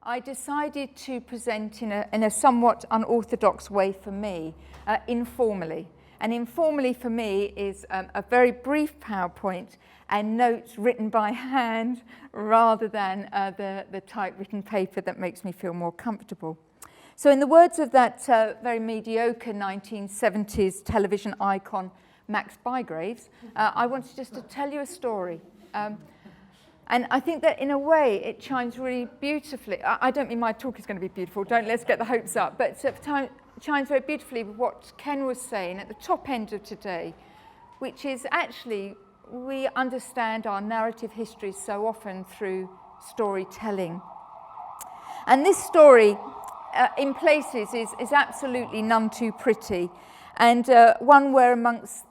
I decided to present in a somewhat unorthodox way for me, informally. And informally for me is a very brief PowerPoint and notes written by hand rather than the typewritten paper that makes me feel more comfortable. So in the words of that very mediocre 1970s television icon, Max Bygraves, I wanted just to tell you a story. And I think that in a way it chimes really beautifully. I don't mean my talk is going to be beautiful, let's get the hopes up, but it chimes very beautifully with what Ken was saying at the top end of today, which is actually we understand our narrative history so often through storytelling. And this story in places is absolutely none too pretty, and one where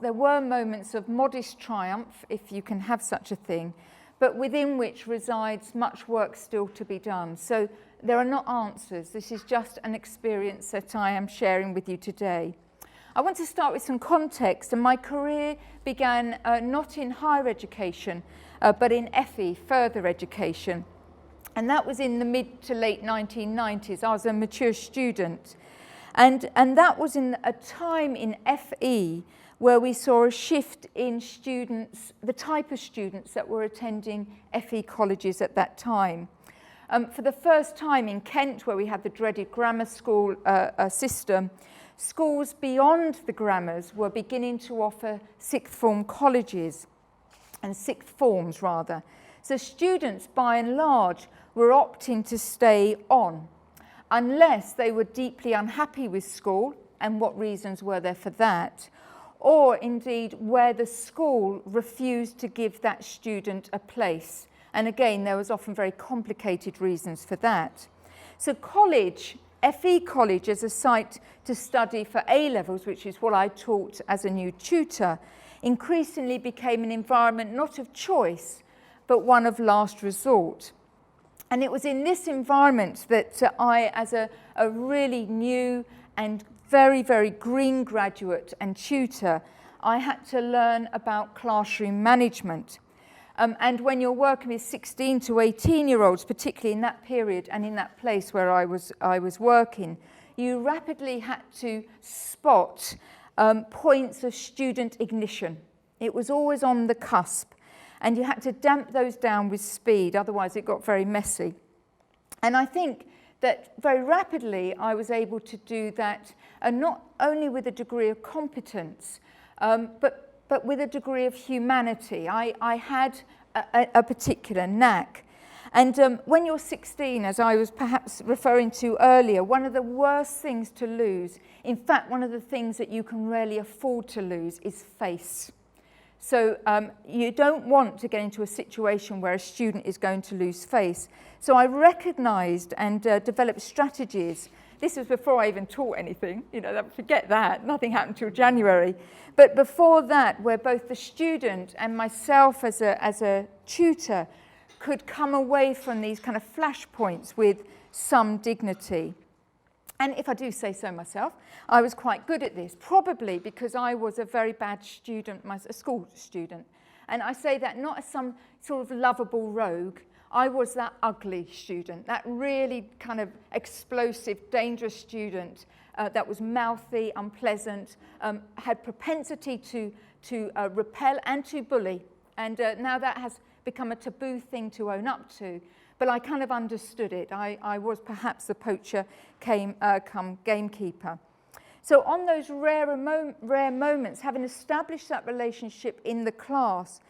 there were moments of modest triumph, if you can have such a thing, but within which resides much work still to be done. So there are not answers. This is just an experience that I am sharing with you today. I want to start with some context, and my career began not in higher education, but in FE, further education. And that was in the mid to late 1990s. I was a mature student. And that was in a time in FE where we saw a shift in students, the type of students that were attending FE colleges at that time. For the first time in Kent, where we had the dreaded grammar school system, schools beyond the grammars were beginning to offer sixth form colleges, and sixth forms rather. So students, by and large, were opting to stay on, unless they were deeply unhappy with school, and what reasons were there for that, or indeed where the school refused to give that student a place. And again, there was often very complicated reasons for that. So college, FE college as a site to study for A-levels, which is what I taught as a new tutor, increasingly became an environment not of choice, but one of last resort. And it was in this environment that I, as a really new and very, very green graduate and tutor, I had to learn about classroom management. And when you're working with 16 to 18-year-olds, particularly in that period and in that place where I was working, you rapidly had to spot points of student ignition. It was always on the cusp, and you had to damp those down with speed, otherwise it got very messy. And I think that very rapidly I was able to do that, not only with a degree of competence, but with a degree of humanity. I had a particular knack. And when you're 16, as I was perhaps referring to earlier, one of the worst things to lose, in fact, one of the things that you can rarely afford to lose, is face. So you don't want to get into a situation where a student is going to lose face. So I recognised and developed strategies. This was before I even taught anything. Forget that. Nothing happened till January. But before that, where both the student and myself as a tutor could come away from these kind of flashpoints with some dignity. And if I do say so myself, I was quite good at this, probably because I was a very bad student, a school student. And I say that not as some sort of lovable rogue. I was that ugly student, that really kind of explosive, dangerous student that was mouthy, unpleasant, had propensity to repel and to bully. And now that has become a taboo thing to own up to. But I kind of understood it. I was perhaps the poacher come gamekeeper. So on those rare moments, having established that relationship in the class,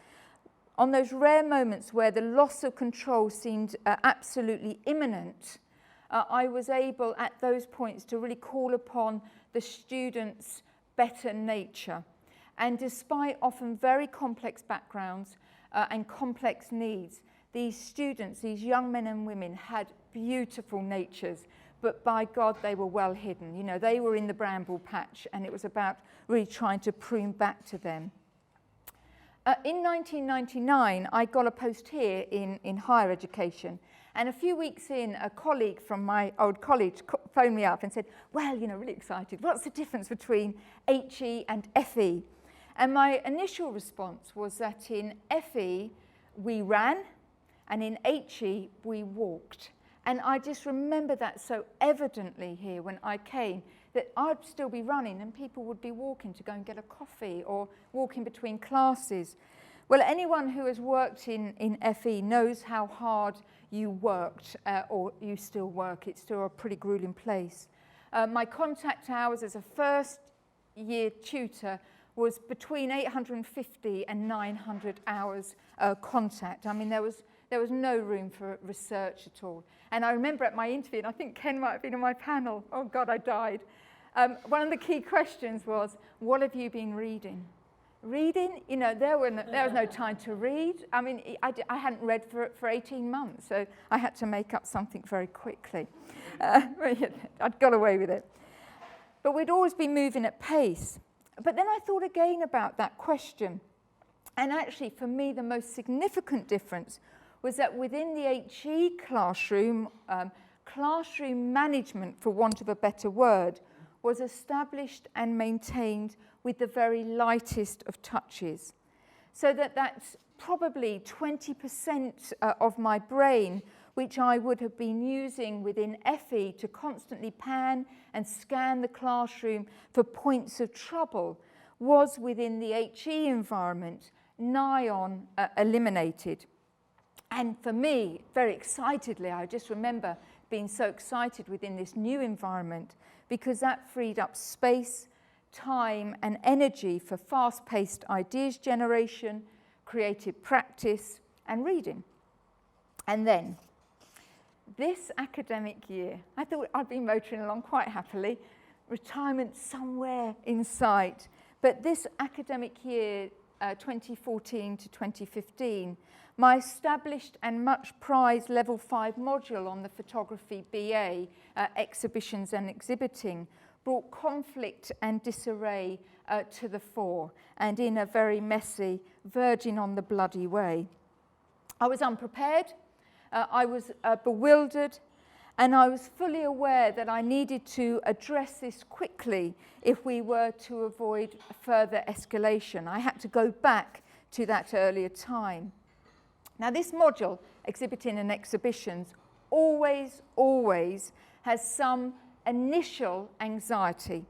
on those rare moments where the loss of control seemed absolutely imminent, I was able at those points to really call upon the students' better nature. And despite often very complex backgrounds and complex needs, these students, these young men and women, had beautiful natures, but by God, they were well hidden. They were in the bramble patch, and it was about really trying to prune back to them. In 1999, I got a post here in higher education, and a few weeks in, a colleague from my old college phoned me up and said, well, really excited, what's the difference between HE and FE? And my initial response was that in FE, we ran, and in HE, we walked. And I just remember that so evidently here when I came, that I'd still be running and people would be walking to go and get a coffee or walking between classes. Well, anyone who has worked in FE knows how hard you worked, or you still work. It's still a pretty grueling place. My contact hours as a first-year tutor was between 850 and 900 hours contact. I mean, there was no room for research at all. And I remember at my interview, and I think Ken might have been on my panel. Oh, God, I died. One of the key questions was, what have you been reading? Reading? You know, there was no time to read. I mean, I hadn't read for 18 months, so I had to make up something very quickly. I'd got away with it. But we'd always be moving at pace. But then I thought again about that question. And actually, for me, the most significant difference was that within the HE classroom, classroom management, for want of a better word, was established and maintained with the very lightest of touches. So that's probably 20% of my brain, which I would have been using within FE to constantly pan and scan the classroom for points of trouble, was within the HE environment nigh on eliminated. And for me, very excitedly, I just remember being so excited within this new environment because that freed up space, time and energy for fast-paced ideas generation, creative practice and reading. And then, this academic year, I thought I'd been motoring along quite happily, retirement somewhere in sight. But this academic year, 2014 to 2015, my established and much prized Level 5 module on the photography BA, exhibitions and exhibiting, brought conflict and disarray to the fore, and in a very messy, verging on the bloody way. I was unprepared, I was bewildered, and I was fully aware that I needed to address this quickly if we were to avoid further escalation. I had to go back to that earlier time. Now, this module, exhibiting and exhibitions, always has some initial anxiety,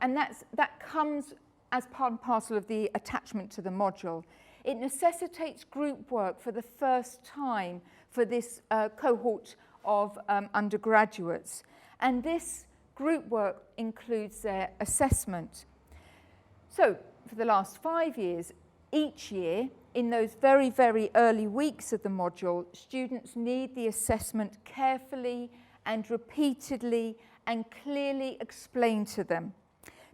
and that comes as part and parcel of the attachment to the module. It necessitates group work for the first time for this cohort of undergraduates, and this group work includes their assessment. So, for the last 5 years, each year, in those very, very early weeks of the module, students need the assessment carefully and repeatedly and clearly explained to them.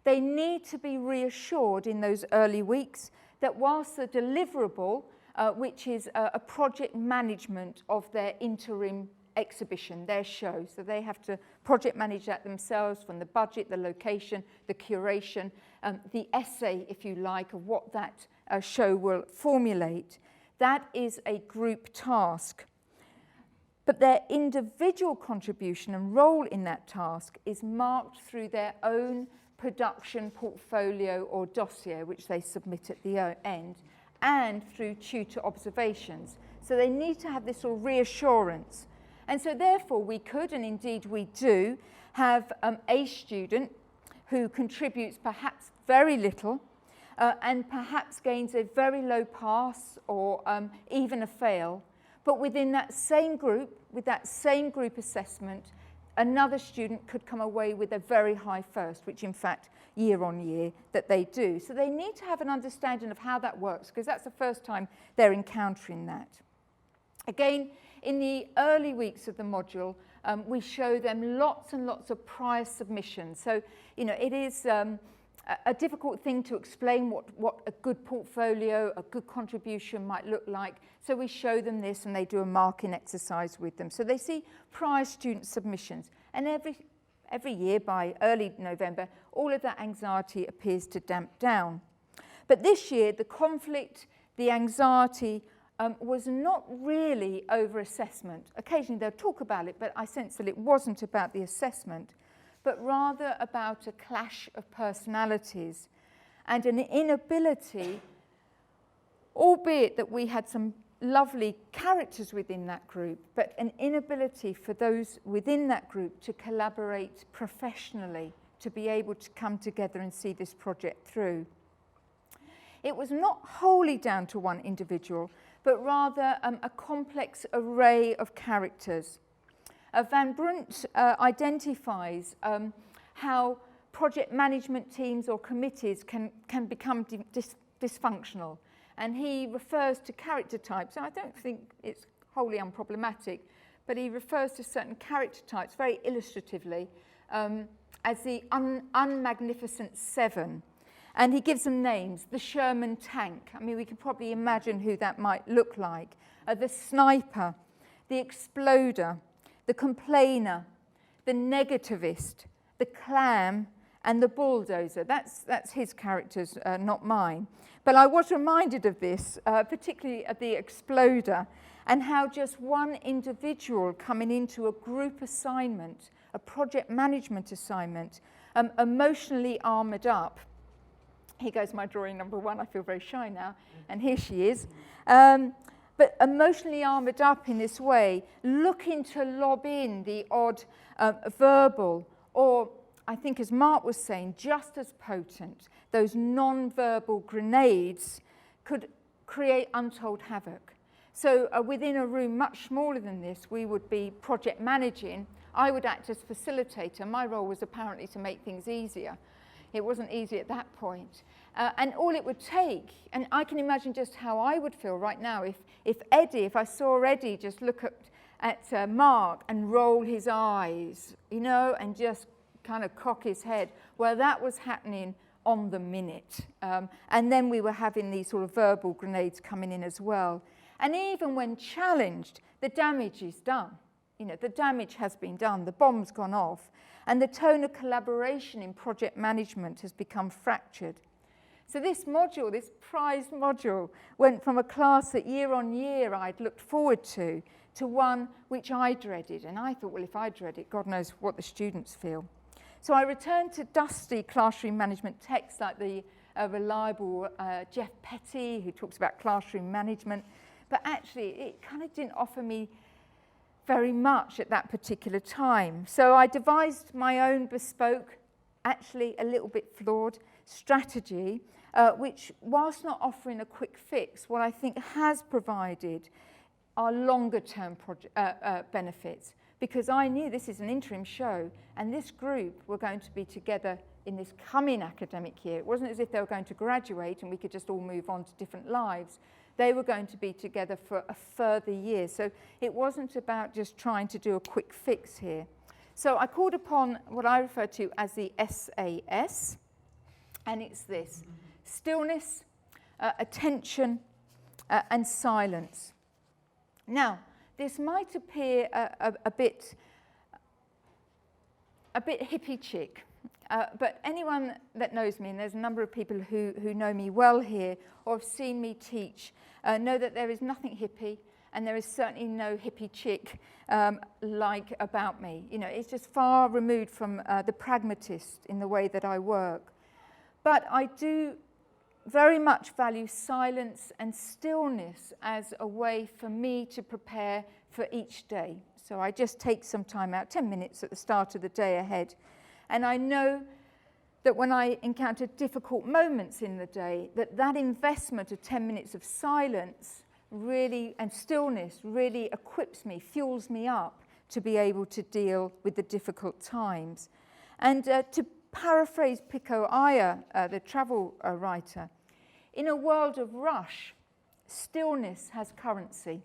They need to be reassured in those early weeks that whilst the deliverable, which is a project management of their interim exhibition, their show, so they have to project manage that themselves, from the budget, the location, the curation, the essay, if you like, of what that show will formulate. That is a group task. But their individual contribution and role in that task is marked through their own production portfolio or dossier, which they submit at the end, and through tutor observations. So they need to have this sort of reassurance. And so therefore we could, and indeed we do, have a student who contributes perhaps very little and perhaps gains a very low pass or even a fail. But within that same group, with that same group assessment, another student could come away with a very high first, which in fact, year on year, that they do. So they need to have an understanding of how that works, because that's the first time they're encountering that. Again, in the early weeks of the module, we show them lots and lots of prior submissions. So, you know, it is a difficult thing to explain what a good portfolio, a good contribution might look like. So we show them this and they do a marking exercise with them. So they see prior student submissions. And every year by early November, all of that anxiety appears to damp down. But this year, the conflict, the anxiety was not really over assessment. Occasionally they'll talk about it, but I sense that it wasn't about the assessment, but rather about a clash of personalities and an inability, albeit that we had some lovely characters within that group, but an inability for those within that group to collaborate professionally, to be able to come together and see this project through. It was not wholly down to one individual, but rather a complex array of characters. Van Brunt identifies how project management teams or committees can become dysfunctional. And he refers to character types, and I don't think it's wholly unproblematic, but he refers to certain character types very illustratively as the unmagnificent seven. And he gives them names: the Sherman tank. I mean, we can probably imagine who that might look like. The sniper, the exploder, the complainer, the negativist, the clam, and the bulldozer. That's his characters, not mine. But I was reminded of this, particularly of the exploder, and how just one individual coming into a group assignment, a project management assignment, emotionally armoured up. Here goes my drawing number one. I feel very shy now. And here she is. But emotionally armoured up in this way, looking to lob in the odd verbal, or I think, as Mark was saying, just as potent, those non-verbal grenades could create untold havoc. So within a room much smaller than this, we would be project managing. I would act as facilitator. My role was apparently to make things easier. It wasn't easy at that point. And all it would take, and I can imagine just how I would feel right now if I saw Eddie just look at Mark and roll his eyes, you know, and just kind of cock his head. Well, that was happening on the minute. And then we were having these sort of verbal grenades coming in as well. And even when challenged, the damage is done. You know, the damage has been done. The bomb's gone off. And the tone of collaboration in project management has become fractured. So this module, this prized module, went from a class that year on year I'd looked forward to one which I dreaded. And I thought, well, if I dread it, God knows what the students feel. So I returned to dusty classroom management texts like the reliable Jeff Petty, who talks about classroom management. But actually, it kind of didn't offer me very much at that particular time. So I devised my own bespoke, actually a little bit flawed, strategy, which, whilst not offering a quick fix, what I think has provided are longer-term benefits. Because I knew this is an interim show, and this group were going to be together in this coming academic year. It wasn't as if they were going to graduate and we could just all move on to different lives. They were going to be together for a further year. So it wasn't about just trying to do a quick fix here. So I called upon what I refer to as the SAS, and it's this: stillness, attention, and silence. Now, this might appear a bit hippie chic, but anyone that knows me, and there's a number of people who know me well here or have seen me teach, know that there is nothing hippie, and there is certainly no hippie chick like about me. You know, it's just far removed from the pragmatist in the way that I work. But I do very much value silence and stillness as a way for me to prepare for each day. So I just take some time out, 10 minutes at the start of the day ahead. And I know that when I encounter difficult moments in the day, that investment of 10 minutes of silence really, and stillness, really equips me, fuels me up to be able to deal with the difficult times. And to paraphrase Pico Iyer, the travel writer, in a world of rush, stillness has currency.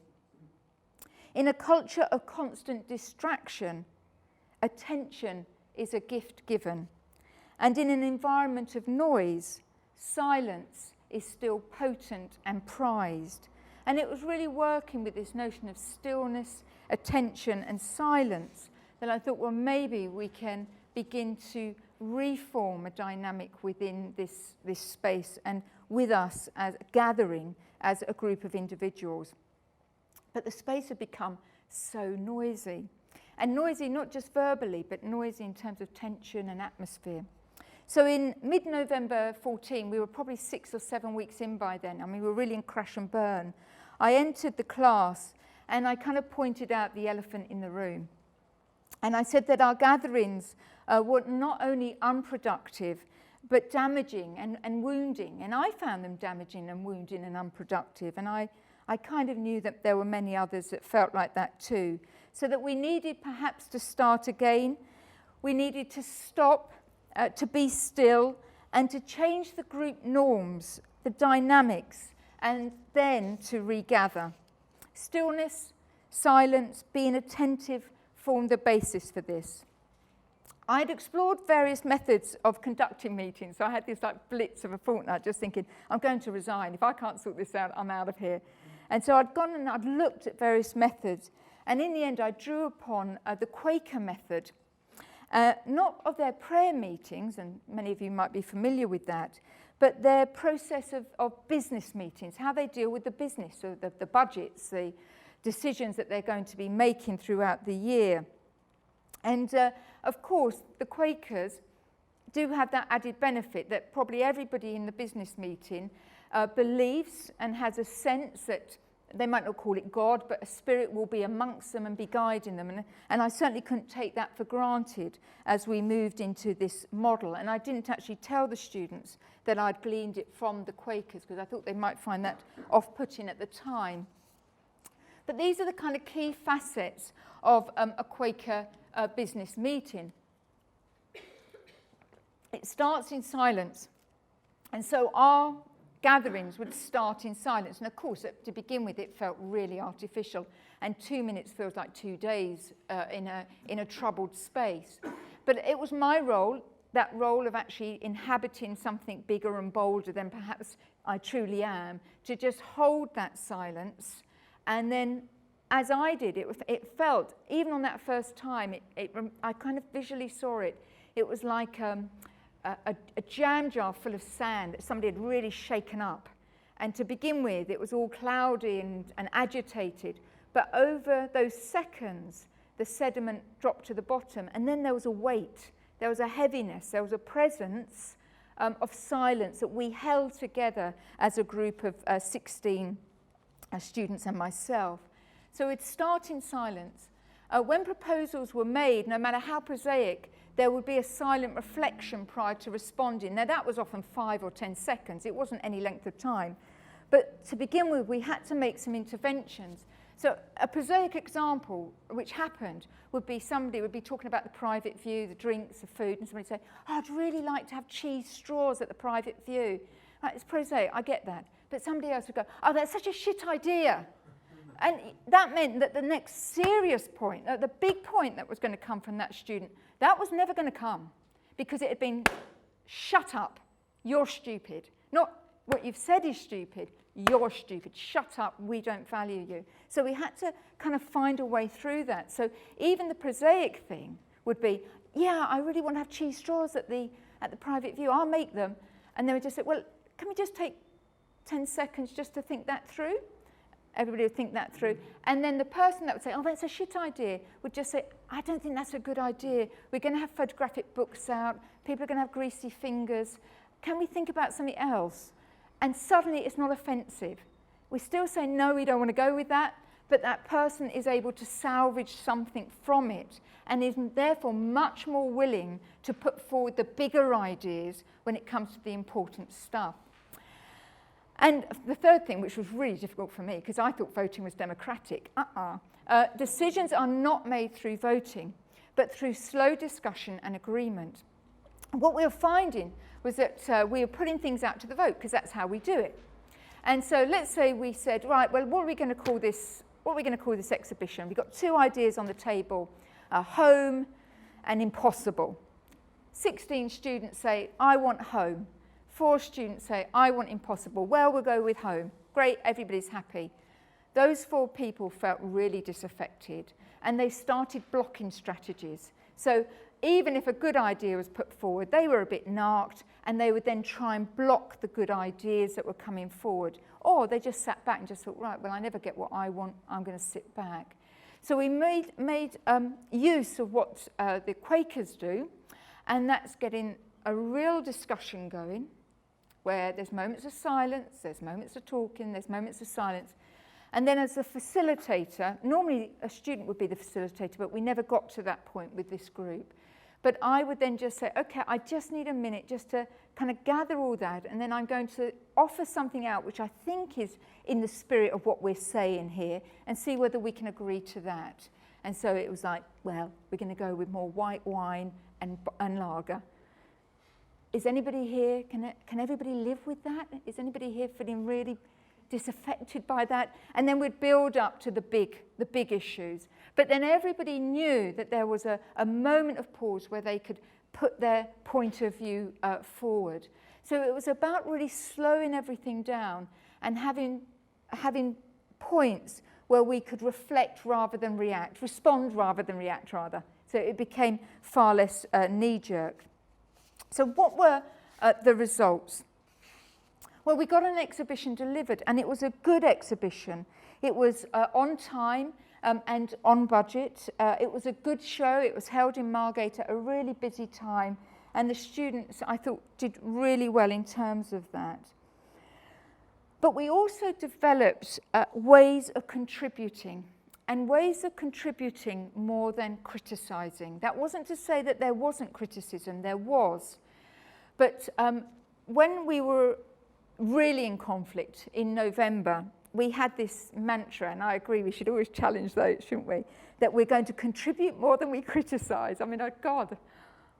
In a culture of constant distraction, attention is a gift given. And in an environment of noise, silence is still potent and prized. And it was really working with this notion of stillness, attention, and silence that I thought, well, maybe we can begin to reform a dynamic within this space and with us as gathering as a group of individuals. But the space had become so noisy. And noisy not just verbally, but noisy in terms of tension and atmosphere. So in mid-November 14, we were probably 6 or 7 weeks in by then. I mean, we were really in crash and burn. I entered the class and I kind of pointed out the elephant in the room. And I said that our gatherings were not only unproductive, but damaging and wounding. And I found them damaging and wounding and unproductive. And I kind of knew that there were many others that felt like that too. So that we needed perhaps to start again. We needed to stop, to be still, and to change the group norms, the dynamics, and then to regather. Stillness, silence, being attentive formed the basis for this. I'd explored various methods of conducting meetings. So I had this like blitz of a fortnight just thinking, I'm going to resign. If I can't sort this out, I'm out of here. And so I'd gone and I'd looked at various methods. And in the end, I drew upon the Quaker method, not of their prayer meetings, and many of you might be familiar with that, but their process of business meetings, how they deal with the business, so the budgets, the decisions that they're going to be making throughout the year. And of course, the Quakers do have that added benefit that probably everybody in the business meeting believes and has a sense that they might not call it God, but a spirit will be amongst them and be guiding them. And I certainly couldn't take that for granted as we moved into this model. And I didn't actually tell the students that I'd gleaned it from the Quakers because I thought they might find that off-putting at the time. But these are the kind of key facets of a Quaker business meeting. It starts in silence. And so our gatherings would start in silence. And of course, to begin with, it felt really artificial. And 2 minutes feels like 2 days in a troubled space. But it was my role, that role of actually inhabiting something bigger and bolder than perhaps I truly am, to just hold that silence. And then, as I did, it felt, even on that first time, I kind of visually saw it. It was like a jam jar full of sand that somebody had really shaken up. And to begin with, it was all cloudy and agitated. But over those seconds, the sediment dropped to the bottom. And then there was a weight. There was a heaviness. There was a presence of silence that we held together as a group of 16 students and myself. So it'd start in silence. When proposals were made, no matter how prosaic, there would be a silent reflection prior to responding. Now, that was often 5 or 10 seconds. It wasn't any length of time. But to begin with, we had to make some interventions. So a prosaic example which happened would be somebody would be talking about the private view, the drinks, the food, and somebody would say, oh, I'd really like to have cheese straws at the private view. Right, it's prosaic, I get that. But somebody else would go, oh, that's such a shit idea. And that meant that the next serious point, the big point that was going to come from that student, that was never going to come because it had been, shut up, you're stupid. Not what you've said is stupid, you're stupid, shut up, we don't value you. So we had to kind of find a way through that. So even the prosaic thing would be, yeah, I really want to have cheese straws at the private view, I'll make them. And they would just say, well, can we just take 10 seconds just to think that through? Everybody would think that through. And then the person that would say, oh, that's a shit idea, would just say, I don't think that's a good idea. We're going to have photographic books out. People are going to have greasy fingers. Can we think about something else? And suddenly it's not offensive. We still say, no, we don't want to go with that. But that person is able to salvage something from it and is therefore much more willing to put forward the bigger ideas when it comes to the important stuff. And the third thing, which was really difficult for me, because I thought voting was democratic, decisions are not made through voting, but through slow discussion and agreement. What we were finding was that we were putting things out to the vote, because that's how we do it. And so let's say we said, right, well, what are we going to call this? What are we going to call this exhibition? We've got 2 ideas on the table, home and impossible. 16 students say, I want home. 4 students say, I want impossible. Well, we'll go with home. Great, everybody's happy. Those 4 people felt really disaffected, and they started blocking strategies. So even if a good idea was put forward, they were a bit narked, and they would then try and block the good ideas that were coming forward. Or they just sat back and just thought, right, well, I never get what I want, I'm going to sit back. So we made use of what the Quakers do, and that's getting a real discussion going, where there's moments of silence, there's moments of talking, there's moments of silence. And then as a facilitator, normally a student would be the facilitator, but we never got to that point with this group. But I would then just say, okay, I just need a minute just to kind of gather all that, and then I'm going to offer something out which I think is in the spirit of what we're saying here, and see whether we can agree to that. And so it was like, well, we're going to go with more white wine and lager. Is anybody here, can everybody live with that? Is anybody here feeling really disaffected by that? And then we'd build up to the big issues. But then everybody knew that there was a moment of pause where they could put their point of view forward. So it was about really slowing everything down and having points where we could reflect rather than react, respond rather than react rather. So it became far less knee-jerk. So what were the results? Well, we got an exhibition delivered, and it was a good exhibition. It was on time and on budget. It was a good show. It was held in Margate at a really busy time, and the students, I thought, did really well in terms of that. But we also developed ways of contributing, and ways of contributing more than criticising. That wasn't to say that there wasn't criticism, there was. But when we were really in conflict in November, we had this mantra, and I agree we should always challenge those, shouldn't we, that we're going to contribute more than we criticise. I mean, oh God,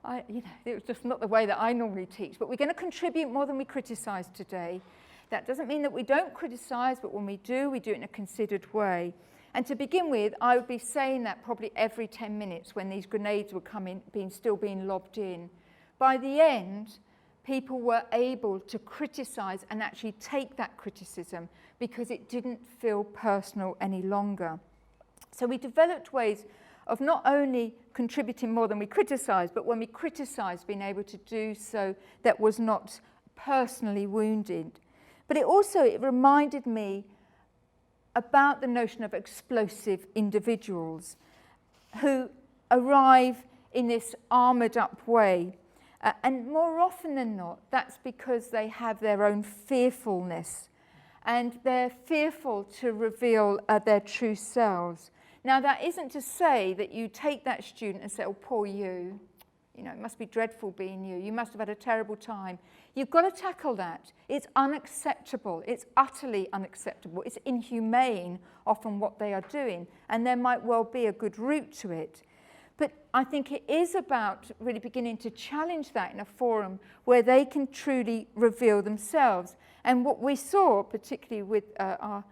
it was just not the way that I normally teach, but we're going to contribute more than we criticise today. That doesn't mean that we don't criticise, but when we do it in a considered way. And to begin with, I would be saying that probably every 10 minutes when these grenades were still being lobbed in. By the end, people were able to criticise and actually take that criticism because it didn't feel personal any longer. So we developed ways of not only contributing more than we criticised, but when we criticised, being able to do so that was not personally wounded. But it reminded me about the notion of explosive individuals who arrive in this armoured up way. And more often than not, that's because they have their own fearfulness and they're fearful to reveal their true selves. Now, that isn't to say that you take that student and say, oh, poor you. It must be dreadful being you. You must have had a terrible time. You've got to tackle that. It's unacceptable. It's utterly unacceptable. It's inhumane, often, what they are doing. And there might well be a good route to it. But I think it is about really beginning to challenge that in a forum where they can truly reveal themselves. And what we saw, particularly with our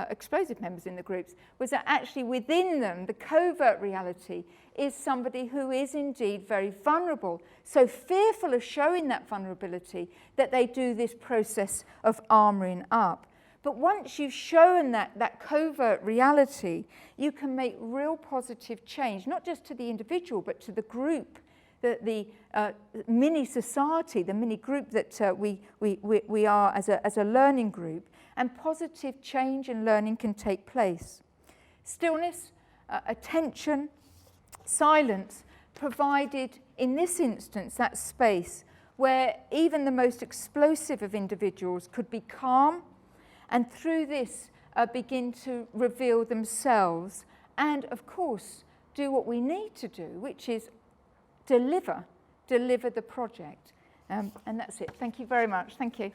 explosive members in the groups, was that actually within them, the covert reality is somebody who is indeed very vulnerable, so fearful of showing that vulnerability that they do this process of armouring up. But once you've shown that covert reality, you can make real positive change, not just to the individual, but to the group, the mini society, the mini group that we are as a learning group, and positive change and learning can take place. Stillness, attention, silence provided, in this instance, that space where even the most explosive of individuals could be calm, and through this begin to reveal themselves and, of course, do what we need to do, which is deliver the project. And that's it. Thank you very much. Thank you.